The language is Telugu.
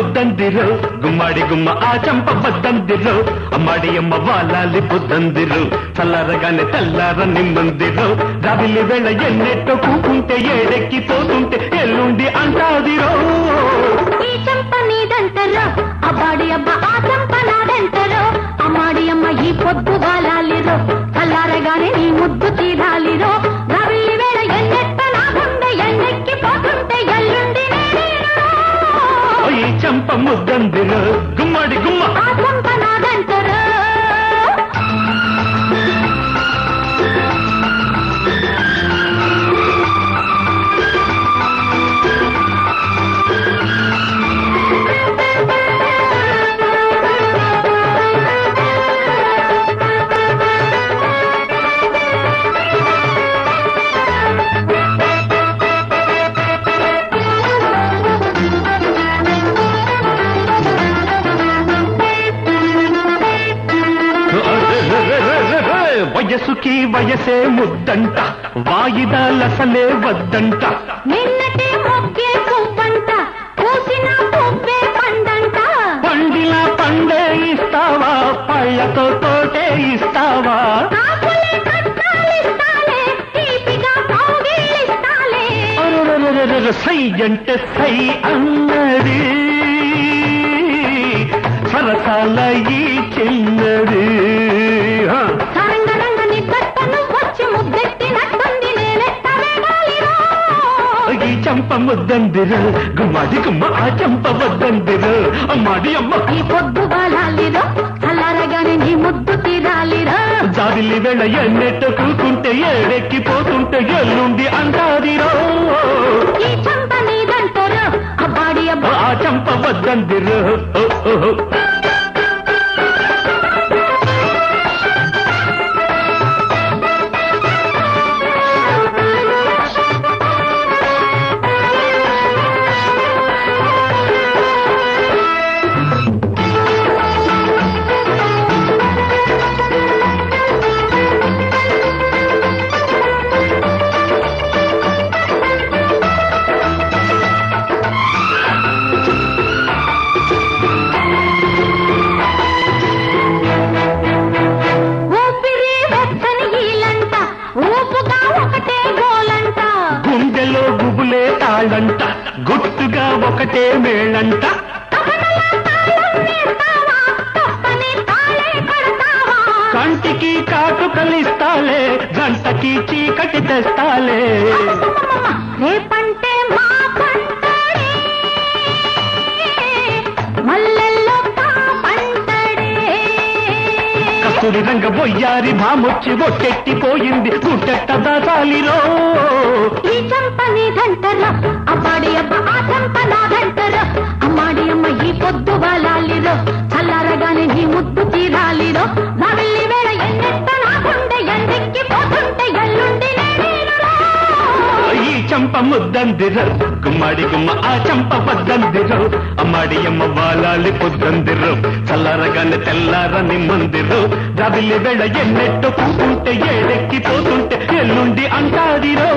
ముద్దందిరు గుమ్మడి గుమ్మ ఆ చంప బద్దందిరు అమ్మాడి అమ్మ వాలాలి బుద్దందిరు చల్లారగానే తెల్లార నిమ్మందిరు రవిలి వేళ ఎన్నెట్టో కూకుంటే ఏడెక్కి పోతుంటే ఎల్లుండి అంటాదిరో ఈ చంప నీదంటారో అబ్బాడి అబ్బ ఆ చంప నాదంటారో అమ్మాడి అమ్మ ఈ పొద్దు వాలాలిరో చల్లారగానే నీ ముద్దు తీరాలిరో రవిలి వేళ ఎన్నెట్ట నా గుండె ఎన్నెక్కి పోతుంటే ఎల్లుండి ఈ చంప ముద్దందిరు గుమ్మడి గుమ్మ ఆ చంప నాదంటారో వయసుకి వయసే ముద్దంట వాయిదాలసలే వద్దంట నిన్నటి మొక్కే పువ్వంట పూసిన పువ్వే పండంట పండిన పండే ఇస్తావా పళ్ళతో తోటే ఇస్తావా ఆకులే కట్టాలిస్తాలే తీపిగా కౌగిలిస్తాలే సై అంటే సై అన్నది సరసాల ఈ చిన్నది ఈ చంప ముద్దందిరు గుమ్మడి గుమ్మ ఆ చంప వద్దందిరు అమ్మాడి అమ్మ ఈ పొద్దు బాలాలిరో చల్లారగానే నీ ముద్దు తీరాలిరో జాబిలి వేళ ఎన్నెట్ట కూకుంటే ఏడెక్కి పోతుంటే ఎల్లుండి అంటాదిరో ఈ చంప నీదంటారో అబ్బాడి అబ్బ ఆ చంప వద్దందిరు గుండెలో గుబులే తాళంట గుట్టుగా ఒకటే మేళంట కంటికి కాటు కలిస్తాలే గంటకి చీకటి తెస్తాలే రేపంటే మా పంటడే మల్లెల్లో పంటడే కస్తూరి రంగ బొయ్యారి భామొచ్చి బొట్టెట్టిపోయింది గుట్టెట్ట దాచాలిరో ఈ చంప నీదంటారో అబ్బాడి అబ్బ ఆ చంప నాదంటారో అమ్మాడి అమ్మ ఈ పొద్దు వాలాలిరో చల్లారగానే నీ ముద్దు తీరాలిరో నవిల్లి వేళ ఎన్నెట్ట నా గుండె ఎన్నెక్కి పోతుంటే ఎల్లుండి ఈ చంప ముద్దందిరు గుమ్మడి గుమ్మ ఆ చంప వద్దందిరు అమ్మాడి అమ్మ వాలాలి పొద్దందిరు చల్లారగానే తెల్లార నిమ్మందిరు రవిలి వేళ ఎన్నెట్టు కూకుంటే ఏడెక్కి పోతుంటే ఎల్లుండి అంటాదిరో